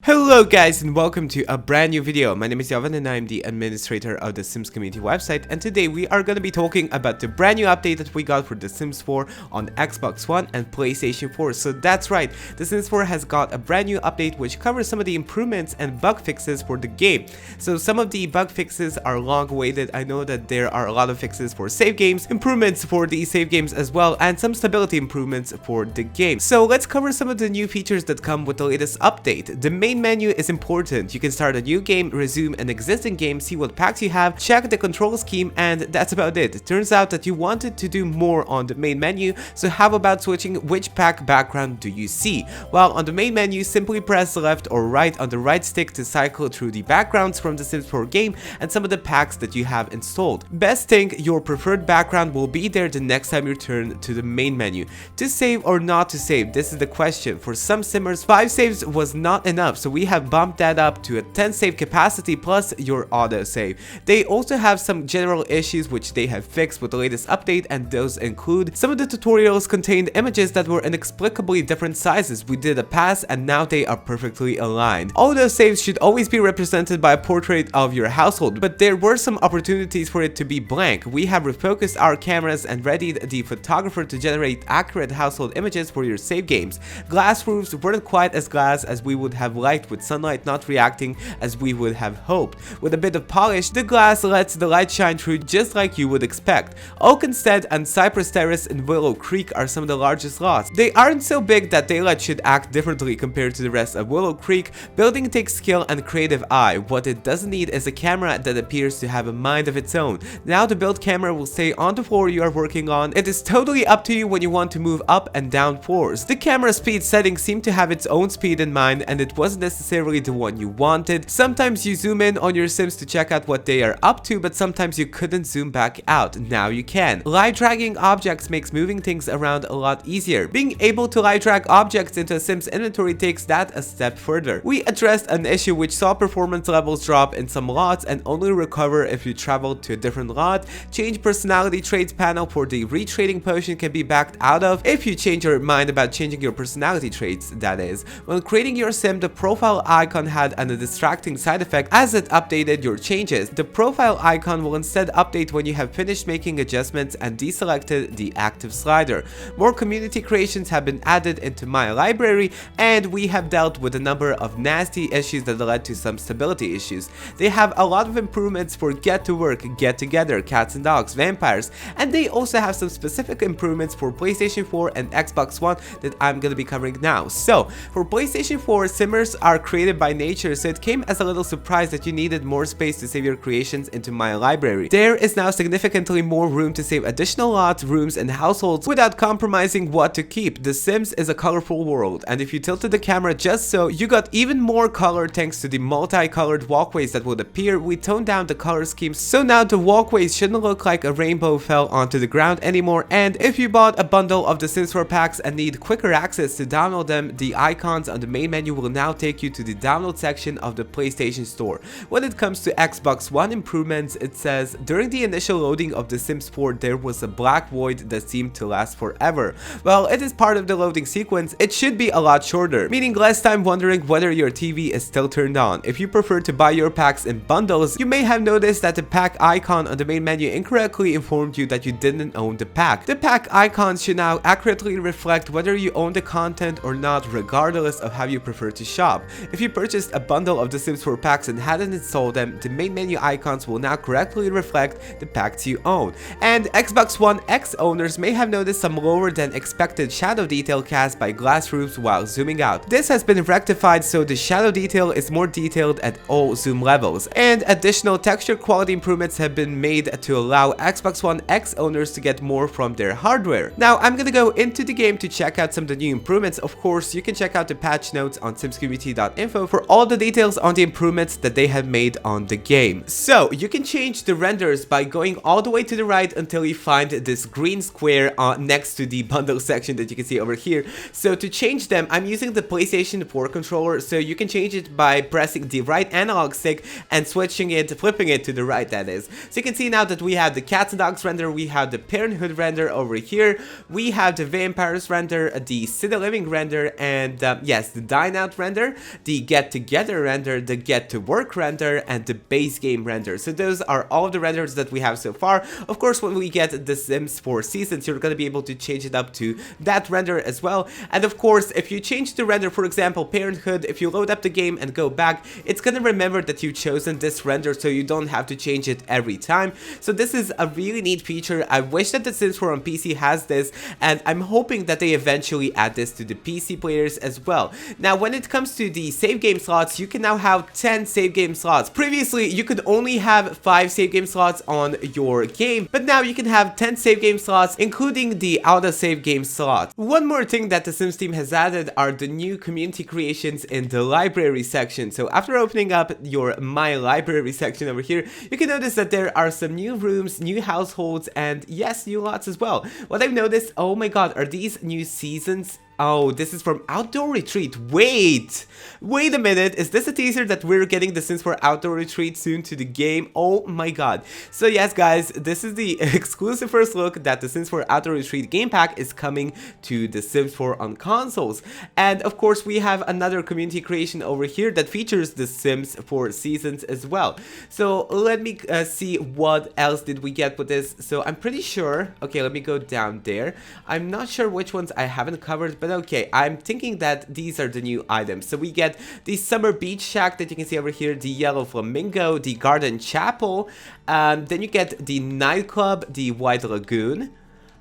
Hello guys and welcome to a brand new video. My name is Yavan and I'm the administrator of the Sims community website, and today we are going to be talking about the brand new update that we got for The Sims 4 on Xbox One and PlayStation 4. So that's right, The Sims 4 has got a brand new update which covers some of the improvements and bug fixes for the game. So some of the bug fixes are long awaited. I know that there are a lot of fixes for save games, improvements for the save games as well, and some stability improvements for the game. So let's cover some of the new features that come with the latest update. The main menu is important. You can start a new game, resume an existing game, see what packs you have, check the control scheme, and that's about it. It turns out that you wanted to do more on the main menu, so how about switching which pack background do you see? Well, on the main menu, simply press left or right on the right stick to cycle through the backgrounds from the Sims 4 game and some of the packs that you have installed. Best thing, your preferred background will be there the next time you turn to the main menu. To save or not to save, this is the question. For some simmers, 5 saves was not enough, so we have bumped that up to a 10 save capacity plus your auto save. They also have some general issues which they have fixed with the latest update, and those include some of the tutorials contained images that were inexplicably different sizes. We did a pass and now they are perfectly aligned. Auto saves should always be represented by a portrait of your household, but there were some opportunities for it to be blank. We have refocused our cameras and readied the photographer to generate accurate household images for your save games. Glass roofs weren't quite as glass as we would have liked, with sunlight not reacting as we would have hoped. With a bit of polish, the glass lets the light shine through just like you would expect. Oakenstead and Cypress Terrace in Willow Creek are some of the largest lots. They aren't so big that daylight should act differently compared to the rest of Willow Creek. Building takes skill and creative eye. What it doesn't need is a camera that appears to have a mind of its own. Now the build camera will stay on the floor you are working on. It is totally up to you when you want to move up and down floors. The camera speed settings seem to have its own speed in mind, and it wasn't necessarily the one you wanted. Sometimes you zoom in on your Sims to check out what they are up to, but sometimes you couldn't zoom back out. Now you can. Live dragging objects makes moving things around a lot easier. Being able to live drag objects into a Sims inventory takes that a step further. We addressed an issue which saw performance levels drop in some lots and only recover if you travel to a different lot. Change personality traits panel for the retrading potion can be backed out of if you change your mind about changing your personality traits, that is. When creating your Sim, the profile icon had a distracting side effect as it updated your changes. The profile icon will instead update when you have finished making adjustments and deselected the active slider. More community creations have been added into my library, and we have dealt with a number of nasty issues that led to some stability issues. They have a lot of improvements for get to work, get together, cats and dogs, vampires, and they also have some specific improvements for PlayStation 4 and Xbox One that I'm going to be covering now. So for PlayStation 4, simmers are created by nature, so it came as a little surprise that you needed more space to save your creations into my library. There is now significantly more room to save additional lots, rooms, and households without compromising what to keep. The Sims is a colorful world, and if you tilted the camera just so, you got even more color thanks to the multicolored walkways that would appear. We toned down the color schemes, so now the walkways shouldn't look like a rainbow fell onto the ground anymore. And if you bought a bundle of the Sims 4 packs and need quicker access to download them, the icons on the main menu will now take you to the download section of the PlayStation Store. When it comes to Xbox One improvements, it says, during the initial loading of The Sims 4, there was a black void that seemed to last forever. Well, it is part of the loading sequence. It should be a lot shorter, meaning less time wondering whether your TV is still turned on. If you prefer to buy your packs in bundles, you may have noticed that the pack icon on the main menu incorrectly informed you that you didn't own the pack. The pack icons should now accurately reflect whether you own the content or not, regardless of how you prefer to shop. If you purchased a bundle of The Sims 4 packs and hadn't installed them, the main menu icons will now correctly reflect the packs you own. And Xbox One X owners may have noticed some lower than expected shadow detail cast by glass roofs while zooming out. This has been rectified, so the shadow detail is more detailed at all zoom levels, and additional texture quality improvements have been made to allow Xbox One X owners to get more from their hardware. Now I'm gonna go into the game to check out some of the new improvements. Of course, you can check out the patch notes on simscommunity.info for all the details on the improvements that they have made on the game. So you can change the renders by going all the way to the right until you find this green square next to the bundle section that you can see over here. So to change them, I'm using the PlayStation 4 controller, so you can change it by pressing the right analog stick and flipping it to the right, that is. So you can see now that we have the cats and dogs render, we have the parenthood render over here, we have the vampires render, the city living render, and yes, the dine out render. the get together render, the get to work render, and the base game render. So those are all the renders that we have so far. Of course, when we get the Sims 4 Seasons, you're going to be able to change it up to that render as well. And of course, if you change the render, for example, Parenthood, if you load up the game and go back, it's going to remember that you've chosen this render, so you don't have to change it every time. So this is a really neat feature. I wish that the Sims 4 on PC has this, and I'm hoping that they eventually add this to the PC players as well. Now, when it comes to the save game slots, you can now have 10 save game slots. Previously, you could only have 5 save game slots on your game, but now you can have 10 save game slots, including the auto save game slot. One more thing that the Sims team has added are the new community creations in the library section. So after opening up your My Library section over here, you can notice that there are some new rooms, new households, and yes, new lots as well. What I've noticed, oh my god, are these new seasons? Oh, this is from Outdoor Retreat. Wait a minute. Is this a teaser that we're getting the Sims 4 Outdoor Retreat soon to the game? Oh my god. So yes, guys, this is the exclusive first look that the Sims 4 Outdoor Retreat game pack is coming to the Sims 4 on consoles. And of course, we have another community creation over here that features the Sims 4 Seasons as well. So let me see what else did we get with this. So I'm pretty sure, okay, let me go down there. I'm not sure which ones I haven't covered, but okay, I'm thinking that these are the new items. So we get the Summer Beach Shack that you can see over here, the Yellow Flamingo, the Garden Chapel, then you get the Nightclub, the White Lagoon.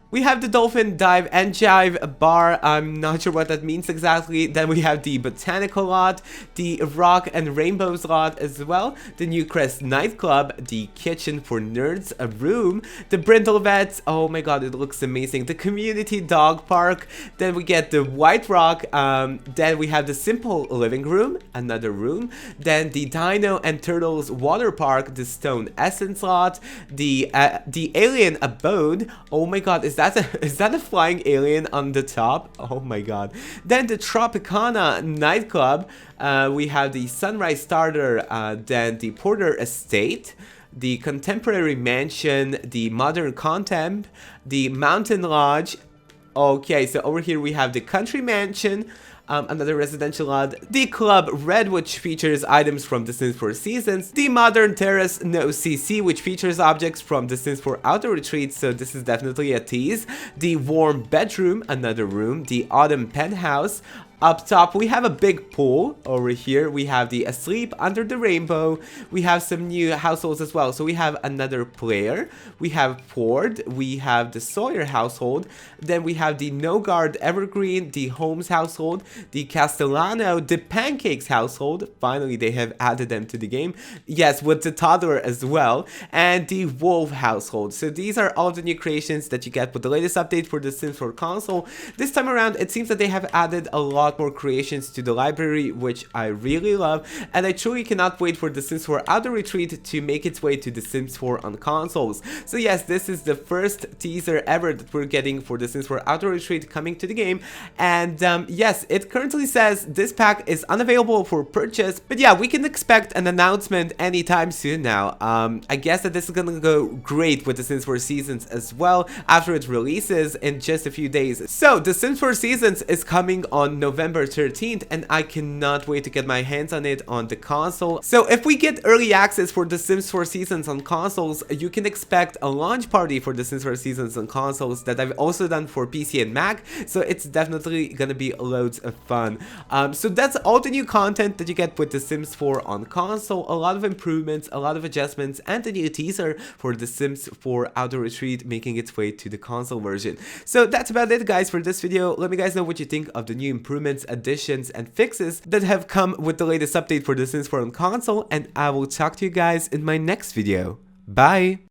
We have the Dolphin Dive and Jive Bar. I'm not sure what that means exactly. Then we have the Botanical Lot, the Rock and Rainbows Lot as well, the Newcrest Nightclub, the Kitchen for Nerds, a room, the Brindle Vets. Oh my god, it looks amazing. The Community Dog Park. Then we get the White Rock. Then we have the Simple Living Room, another room. Then the Dino and Turtles Water Park, the Stone Essence Lot, the Alien Abode. Oh my god, is that a flying alien on the top? Oh my god. Then the Tropicana Nightclub. We have the Sunrise Starter, then the Porter Estate, the Contemporary Mansion, the Modern Contemp, the Mountain Lodge. Okay, so over here we have the Country Mansion, another residential lot, the Club Red, which features items from The Sims 4 Seasons, the Modern Terrace No CC, which features objects from The Sims 4 Outdoor Retreat, so this is definitely a tease, the Warm Bedroom, another room, the Autumn Penthouse. Up top, we have a big pool. Over here, we have the Asleep Under the Rainbow. We have some new households as well. So we have another player. We have Ford. We have the Sawyer household. Then we have the Nogard Evergreen, the Holmes household, the Castellano, the Pancakes household. Finally, they have added them to the game. Yes, with the toddler as well. And the Wolf household. So these are all the new creations that you get with the latest update for the Sims 4 console. This time around, it seems that they have added a lot more creations to the library, which I really love, and I truly cannot wait for the Sims 4 Outdoor Retreat to make its way to the Sims 4 on consoles. So yes, this is the first teaser ever that we're getting for the Sims 4 Outdoor Retreat coming to the game, and yes, it currently says this pack is unavailable for purchase, but yeah, we can expect an announcement anytime soon now. I guess that this is gonna go great with the Sims 4 Seasons as well after it releases in just a few days. So the Sims 4 Seasons is coming on November 13th, and I cannot wait to get my hands on it on the console. So if we get early access for The Sims 4 Seasons on consoles, you can expect a launch party for The Sims 4 Seasons on consoles that I've also done for PC and Mac, so it's definitely gonna be loads of fun. So that's all the new content that you get with The Sims 4 on console, a lot of improvements, a lot of adjustments, and a new teaser for The Sims 4 Outdoor Retreat making its way to the console version. So that's about it, guys, for this video. Let me guys know what you think of the new improvements, additions, and fixes that have come with the latest update for The Sims 4 on console, and I will talk to you guys in my next video. Bye!